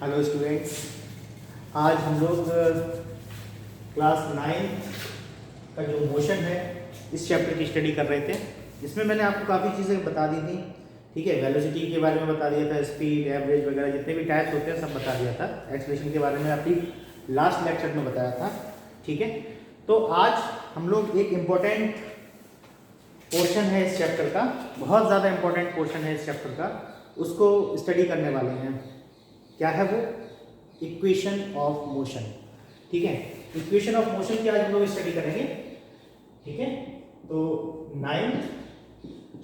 Hello students, आज हम लोग क्लास 9 का जो मोशन है इस चैप्टर की स्टडी कर रहे थे। इसमें मैंने आपको काफ़ी चीज़ें बता दी थी। ठीक है, वेलोसिटी के बारे में बता दिया था, स्पीड, एवरेज वगैरह जितने भी टाइप्स होते हैं सब बता दिया था। एक्सेलरेशन के बारे में अभी लास्ट लेक्चर में बताया था। ठीक है, तो आज हम लोग एक इम्पोर्टेंट पोर्शन है इस चैप्टर का, बहुत ज़्यादा इम्पोर्टेंट पोर्शन है इस चैप्टर का, उसको स्टडी करने वाले हैं। क्या है वो? Equation of motion. ठीक है, इक्वेशन ऑफ मोशन की आज हम लोग स्टडी करेंगे। ठीक है, तो 9th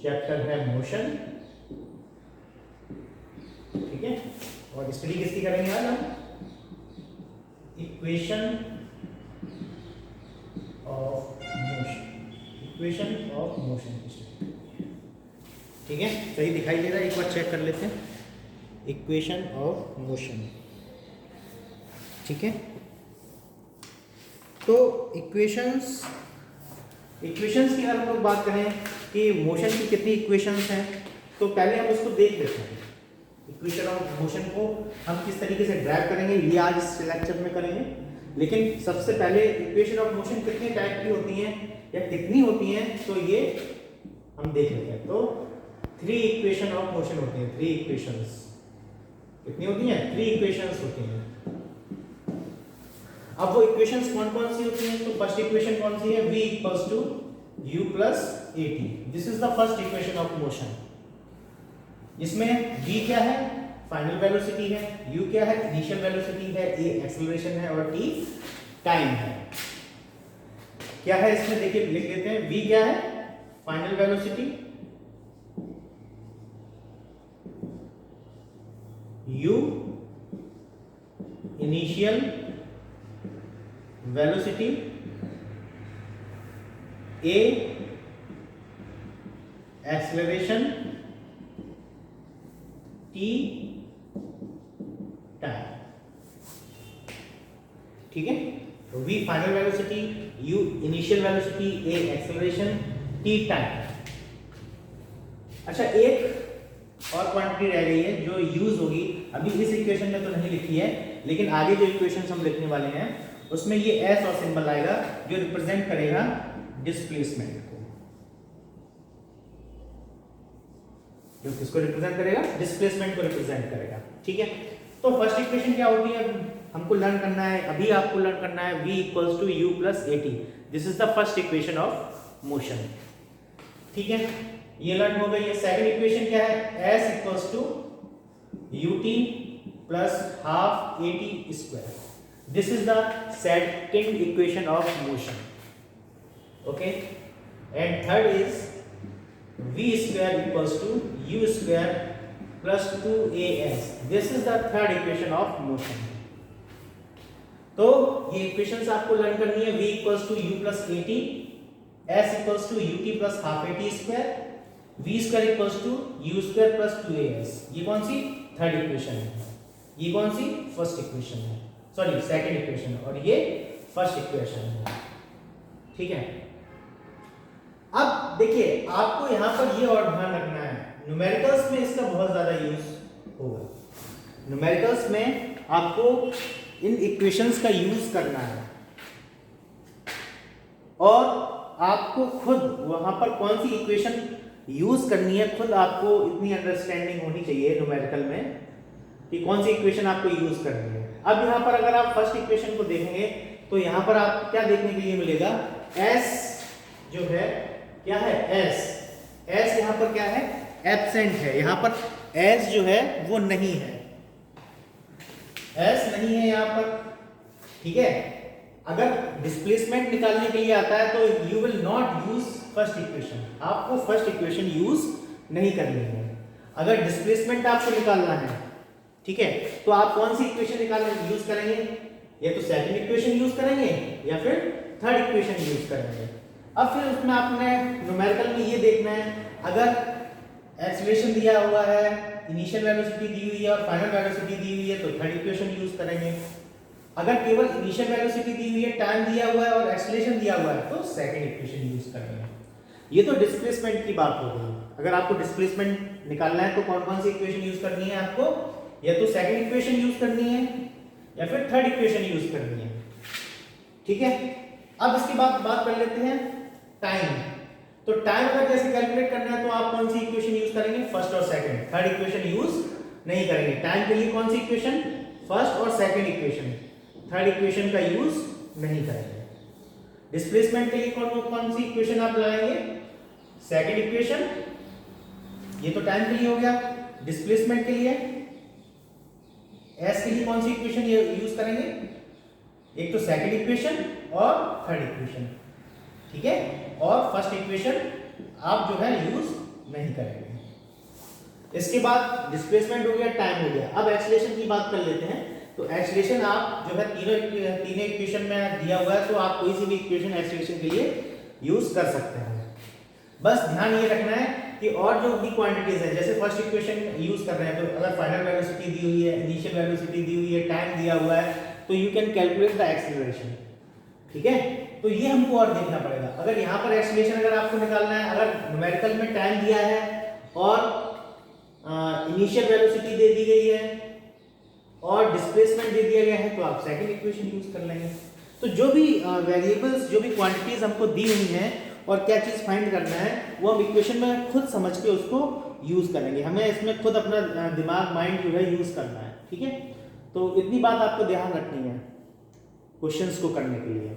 चैप्टर है मोशन। ठीक है, और स्टडी किसकी करेंगे आज हम? Equation of motion. Equation of motion की स्टडी। ठीक है, सही दिखाई दे रहा है? एक बार चेक कर लेते हैं। Equation of motion. ठीक है, तो इक्वेशंस की अगर हम लोग बात करें कि मोशन की कितनी इक्वेशंस हैं, तो पहले हम उसको देख लेते हैं। इक्वेशन ऑफ मोशन को हम किस तरीके से ड्राइव करेंगे ये आज इस लेक्चर में करेंगे। लेकिन सबसे पहले इक्वेशन ऑफ मोशन कितने टाइप की होती हैं या कितनी होती हैं, तो ये हम देख लेते हैं। तो 3 इक्वेशन ऑफ मोशन होती हैं। 3 इक्वेशंस कितनी होती हैं? 3 इक्वेशंस होती हैं। अब वो इक्वेशंस कौन कौन सी होती हैं? तो फर्स्ट इक्वेशन कौन सी है? v equals to u plus at। This is the first equation of motion. इसमें v क्या है? फाइनल वेलोसिटी है, u क्या है? इनिशियल वेलोसिटी है, a एक्सेलरेशन है और t टाइम है। क्या है इसमें? देखिए लिख लेते हैं। v क्या है? Final velocity, u initial velocity, a acceleration, t time. ठीक है, तो v final velocity, u initial velocity, a acceleration, t time. अच्छा, एक और क्वांटिटी रह गई है जो यूज होगी, अभी इस इक्वेशन में तो नहीं लिखी है, लेकिन आगे जो इक्वेशंस हम लिखने वाले हैं उसमें ये s और सिंबल आएगा जो रिप्रेजेंट करेगा डिस्प्लेसमेंट को। जो किसको रिप्रेजेंट करेगा? डिस्प्लेसमेंट को रिप्रेजेंट करेगा। ठीक है, तो फर्स्ट इक्वेशन क्या होती है हमको लर्न करना है, अभी आपको लर्न करना है। v equals to u plus at। This is the first equation of motion. ठीक है, ये लर्न हो गई है। सेकंड इक्वेशन क्या है? s equals to ut plus half at square. This is the second equation of motion. Okay, and third is v square equals to u square plus 2as। This is the third equation of motion. तो ये equations आपको learn करनी है। v equals to u plus at, s equals to ut plus half at square, v square equals to u square plus 2as। ये कौन सी? Third equation है। ये कौन सी? फर्स्ट इक्वेशन है, सॉरी सेकंड इक्वेशन है, और ये फर्स्ट इक्वेशन है। ठीक है, अब देखिए आपको यहां पर ये और ध्यान रखना है, न्यूमेरिकल्स में इसका बहुत ज्यादा यूज होगा। न्यूमेरिकल्स में आपको इन इक्वेशंस का यूज करना है और आपको खुद वहां पर कौन सी इक्वेशन यूज करनी है, खुद आपको इतनी अंडरस्टैंडिंग होनी चाहिए न्यूमेरिकल में कि कौन सी इक्वेशन आपको यूज करनी है। अब यहाँ पर अगर आप फर्स्ट इक्वेशन को देखेंगे तो यहाँ पर आप क्या देखने के लिए मिलेगा? s जो है क्या है? s यहाँ पर क्या है? एब्सेंट है। यहाँ पर s जो है वो नहीं है, s नहीं है यहाँ पर। ठीक है, अगर डिस्प्लेसमेंट निकालने के लिए आता है तो you will not use first equation. आपको फर्स्ट इक्वेशन यूज नहीं करनी है। अगर डिस्प्लेसमेंट आपको निकालना है, ठीक है, तो आप कौन सी इक्वेशन निकालने यूज करेंगे? या तो सेकंड इक्वेशन यूज करेंगे या फिर थर्ड इक्वेशन यूज करेंगे। अब फिर उसमें आपने न्यूमेरिकल में ये देखना है, अगर एक्सेलरेशन दिया हुआ है, इनिशियल वेलोसिटी दी हुई है और फाइनल वेलोसिटी दी हुई है तो थर्ड इक्वेशन यूज करेंगे। अगर केवल इनिशियल वेलोसिटी दी हुई है, टाइम दिया हुआ है और एक्सेलरेशन दिया हुआ है तो सेकंड इक्वेशन यूज करेंगे। ये तो डिस्प्लेसमेंट की बात हो गई। अगर आपको डिस्प्लेसमेंट निकालना है तो कौन कौन सी इक्वेशन यूज करनी है आपको? या तो सेकंड इक्वेशन यूज करनी है या फिर थर्ड इक्वेशन यूज करनी है। ठीक है, अब इसके बाद बात कर लेते हैं टाइम। तो टाइम अगर जैसे कैलकुलेट करना है तो आप कौन सी इक्वेशन यूज करेंगे, फर्स्ट और सेकंड, थर्ड इक्वेशन यूज नहीं करेंगे। टाइम के लिए कौन सी इक्वेशन, फर्स्ट और सेकंड इक्वेशन, थर्ड इक्वेशन का यूज नहीं करेंगे। डिस्प्लेसमेंट के लिए कौन सी इक्वेशन आप लगाएंगे, सेकंड इक्वेशन, ये तो टाइम के लिए हो गया। डिस्प्लेसमेंट के लिए एस के लिए कौन सी इक्वेशन यूज करेंगे, एक तो सेकंड इक्वेशन और थर्ड इक्वेशन। ठीक है, और फर्स्ट इक्वेशन आप जो है यूज नहीं करेंगे। इसके बाद डिस्प्लेसमेंट हो गया, टाइम हो गया। अब एक्सीलरेशन की बात कर लेते हैं। तो एक्सीलरेशन आप जो है तीनों इक्वेशन में दिया हुआ है, तो आप कोई सी भी इक्वेशन एक्सीलरेशन के लिए यूज कर सकते हैं। बस ध्यान ये रखना है कि और जो भी क्वांटिटीज है, जैसे फर्स्ट इक्वेशन यूज कर रहे हैं तो अगर फाइनल वेलोसिटी दी हुई है, इनिशियल वेलोसिटी दी हुई है, टाइम दिया हुआ है, तो you can calculate the acceleration. ठीक है, तो ये हमको और देखना पड़ेगा। अगर यहाँ पर एक्सीलरेशन अगर आपको निकालना है, अगर न्यूमेरिकल में टाइम दिया है और इनिशियल वेलोसिटी दे दी गई है और डिस्प्लेसमेंट दे दिया गया है, तो आप सेकंड इक्वेशन यूज कर लेंगे। तो जो भी वेरिएबल्स, जो भी क्वांटिटीज हमको दी हुई हैं और क्या चीज फाइंड करना है, वो हम इक्वेशन में खुद समझ के उसको यूज करेंगे। हमें इसमें खुद अपना दिमाग, माइंड जो है यूज करना है। ठीक है, तो इतनी बात आपको ध्यान रखनी है क्वेश्चंस को करने के लिए।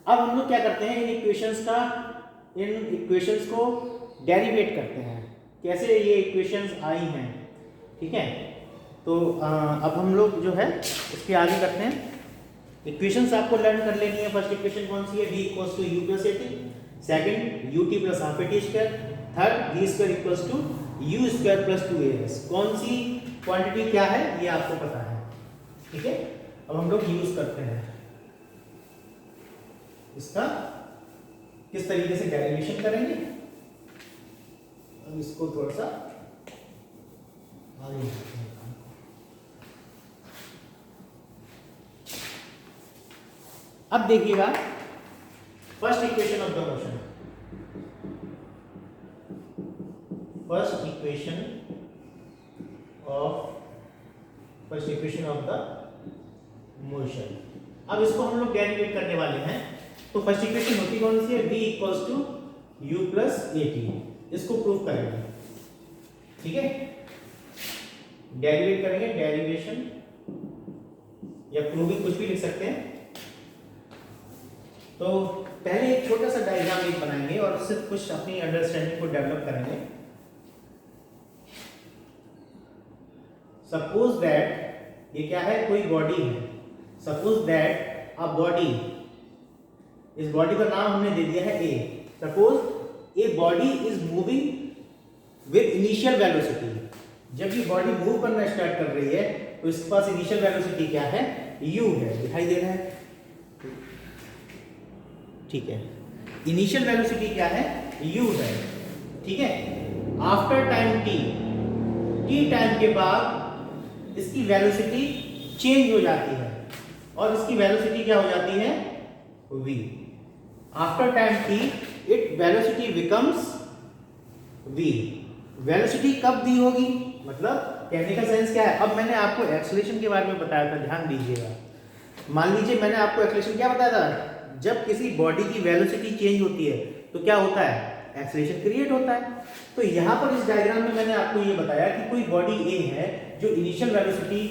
अब हम लोग क्या करते हैं, इन इक्वेशंस को डेरिवेट करते हैं, कैसे ये इक्वेशंस आई हैं। ठीक है, तो अब हम लोग जो है इसके आगे करते हैं। इक्वेशंस आपको लर्न कर लेनी है। फर्स्ट इक्वेशन कौन सी है, v equals to u plus at, second ut plus half at square, third v square equals to u square plus 2as। कौन सी क्वांटिटी क्या है ये आपको पता है। ठीक है, अब हम लोग यूज करते हैं इसका, किस तरीके से डेरिवेशन करेंगे। अब इसको थोड़ा सा आगे बढ़ते हैं। अब देखिएगा first equation of the motion, first equation of the motion. अब इसको हम लोग डेरिवेट करने वाले हैं। तो फर्स्ट इक्वेशन होती कौन सी है, v equals to u plus at। इसको प्रूव करेंगे। ठीक है, डेरिवेट करेंगे, डेरिवेशन या प्रूविंग कुछ भी लिख सकते हैं। तो पहले एक छोटा सा डायग्राम एक बनाएंगे और उससे कुछ अपनी अंडरस्टैंडिंग को डेवलप करेंगे। सपोज दैट ये क्या है, कोई बॉडी है। सपोज दैट अ बॉडी, इस बॉडी का नाम हमने दे दिया है A. Suppose a body is moving with initial velocity. जब ये बॉडी मूव करना स्टार्ट कर रही है तो इसके पास इनिशियल वेलोसिटी क्या है, u है, दिखाई दे रहा है। ठीक है, इनिशियल वेलोसिटी क्या है, u है। ठीक है, आफ्टर टाइम t टाइम के बाद इसकी वेलोसिटी चेंज हो जाती है और इसकी वेलोसिटी क्या हो जाती है, v। After time t it velocity becomes v। Velocity कब दी होगी, मतलब कहने का सेंस क्या है। अब मैंने आपको एक्सीलरेशन के बारे में बताया था, ध्यान दीजिएगा। मान लीजिए मैंने आपको एक्सीलरेशन क्या बताया था, जब किसी बॉडी की वेलोसिटी चेंज होती है तो क्या होता है, एक्सीलरेशन क्रिएट होता है। तो यहाँ पर इस डायग्राम में मैंने आपको ये बताया कि कोई बॉडी ए है जो इनिशियल वेलोसिटी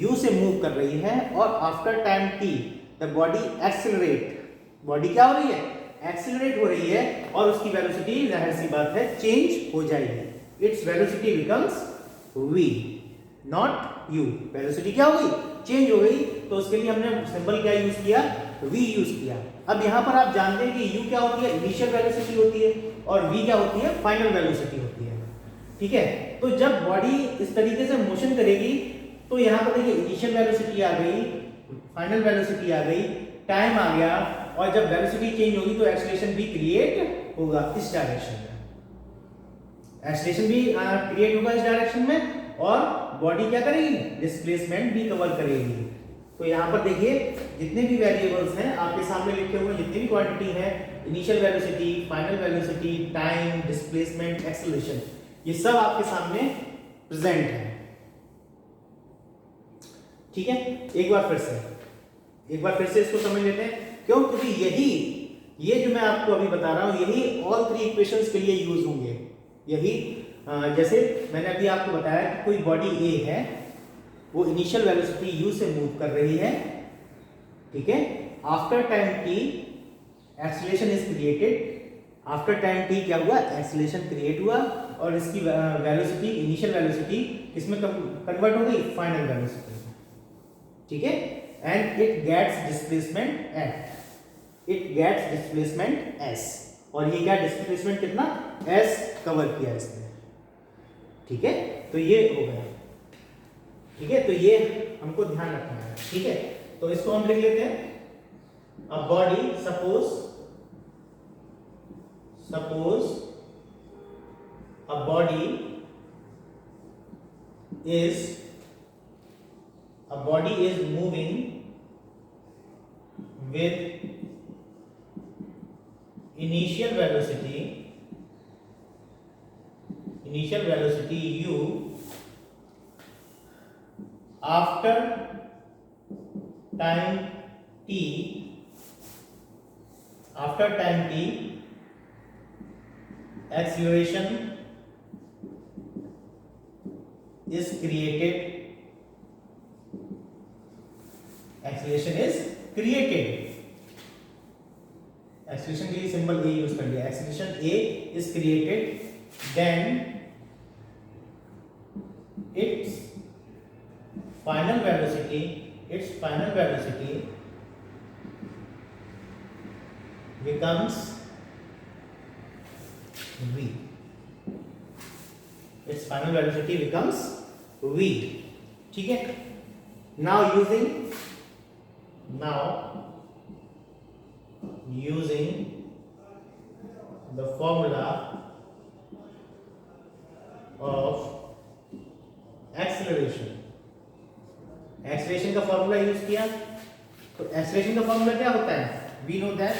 u से मूव कर रही है और after time t the body accelerate. Body क्या हो रही है, एक्सीलरेट हो रही है और उसकी वेलोसिटी जाहिर सी बात है चेंज हो जाएगी। Its velocity becomes v not u। Velocity क्या हो गई, चेंज हो गई। तो उसके लिए हमने सिंबल क्या यूज किया, v यूज किया। अब यहाँ पर आप जानते हैं कि u क्या होती है, इनिशियल वेलोसिटी होती है और v क्या होती है, फाइनल वेलोसिटी होती है। ठीक है, तो जब बॉडी इस तरीके से मोशन करेगी तो यहाँ पर देखिए इनिशियल वेलोसिटी आ गई, फाइनल वेलोसिटी आ गई, टाइम आ गया और जब वेलोसिटी चेंज होगी तो एक्सीलरेशन भी क्रिएट होगा इस डायरेक्शन में। एक्सीलरेशन भी क्रिएट होगा इस डायरेक्शन में और बॉडी क्या करेगी, डिस्प्लेसमेंट भी कवर करेगी। तो यहाँ पर देखिए जितने भी वेरिएबल्स हैं आपके सामने लिखे हुए, जितनी भी क्वांटिटी है, initial velocity, final velocity, time, displacement, acceleration, ये सब आपके सामने प्रेजेंट है। ठीक है, एक बार फिर से इसको समझ लेते हैं। क्यों? क्योंकि ये जो मैं आपको अभी बता रहा हूं यही ऑल थ्री इक्वेशंस के लिए यूज होंगे। यही जैसे मैंने अभी आपको बताया कि कोई बॉडी ए है, वो इनिशियल वेलोसिटी u से मूव कर रही है। ठीक है, after time t acceleration is created. After time t क्या हुआ? एक्सीलरेशन क्रिएट हुआ और इसकी वेलोसिटी, इनिशियल वेलोसिटी किसमें कन्वर्ट हो गई? फाइनल वेलोसिटी में। ठीक है, and it gets displacement s, और ये क्या डिस्प्लेसमेंट कितना? s कवर किया इसने। ठीक है, तो ये हो गया। ठीक है, तो ये हमको ध्यान रखना है। ठीक है, तो इसको हम लिख लेते हैं। A body, suppose a body is moving with initial velocity u after time t acceleration is created। Acceleration के लिए सिंबल ए यूज कर लिया। Acceleration A is created, then its final velocity becomes v। its final velocity becomes v। ठीक है, now using the formula of acceleration का formula use किया। तो acceleration का फॉर्मूला क्या होता है? We know that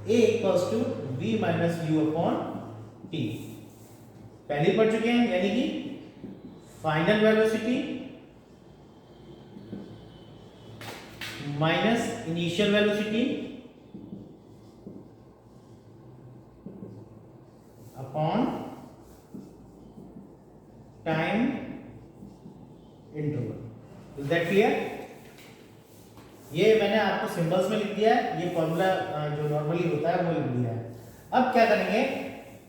a equals to v minus u upon t। पहले पढ़ चुके हैं, यानी कि final velocity minus initial velocity upon time interval. Is that clear? ये मैंने आपको सिंबल्स में लिख दिया है, ये फॉर्मूला जो नॉर्मली होता है वो लिख दिया है। अब क्या करेंगे,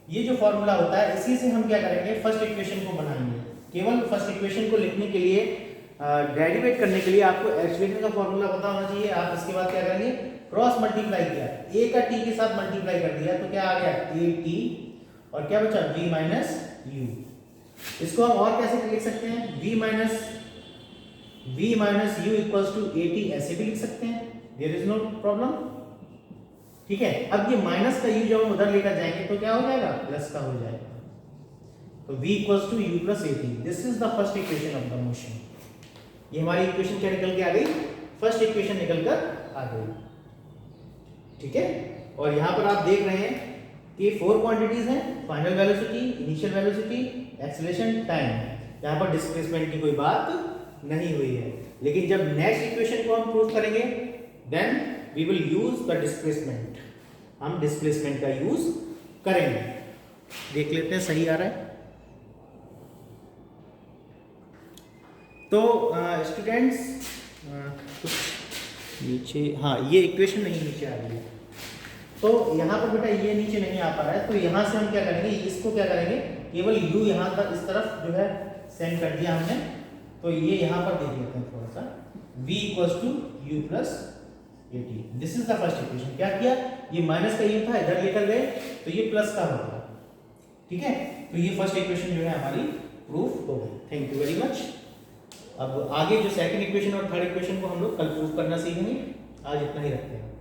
ये जो फॉर्मूला होता है इसी से हम क्या करेंगे, फर्स्ट इक्वेशन को बनाएंगे। केवल फर्स्ट इक्वेशन को लिखने के लिए, डेरिवेट करने के लिए आपको एक्सीलरेशन का फॉर्मूला पता होना चाहिए। आप इसके बाद क्या करेंगे, क्रॉस मल्टीप्लाई किया, a का t के साथ मल्टीप्लाई कर दिया तो क्या आ गया, at, और क्या बचा, v माइनस u। इसको हम और कैसे लिख सकते हैं, v minus u equals to at, ऐसे भी लिख सकते हैं, देयर इज नो प्रॉब्लम। ठीक है, अब ये माइनस का u जब हम उधर लेकर जाएंगे तो क्या हो जाएगा, प्लस का हो जाएगा। तो v equals to u plus at, this is the first equation of the motion. ये हमारी इक्वेशन क्या निकल के आ गई, फर्स्ट इक्वेशन निकल कर आ गई। ठीक है, और यहां पर आप देख रहे हैं कि 4 क्वांटिटीज हैं, final velocity, initial velocity, acceleration, time. यहां पर डिस्प्लेसमेंट की कोई बात नहीं हुई है। लेकिन जब नेक्स्ट इक्वेशन को हम प्रूव करेंगे, then we will use the displacement. हम डिस्प्लेसमेंट का यूज करेंगे। देख लेते हैं सही आ रहा है। तो स्टूडेंट्स कुछ नीचे, हाँ ये इक्वेशन नहीं नीचे आ रही है, तो यहाँ पर बेटा ये नीचे नहीं आ पा रहा है। तो यहाँ से हम क्या करेंगे, इसको क्या करेंगे, केवल u यहाँ तक इस तरफ जो है सेंड कर दिया हमने। तो ये यहाँ पर देख लेते हैं थोड़ा सा, v equals to u plus at। This is the first equation. क्या किया, ये माइनस का u था, इधर लेकर गए तो ये प्लस का हो गया। ठीक है, तो ये फर्स्ट इक्वेशन जो है हमारी प्रूफ हो गई। Thank you very much. अब आगे जो सेकंड इक्वेशन और थर्ड इक्वेशन को हम लोग कल प्रूफ करना सीखेंगे। आज इतना ही रखते हैं।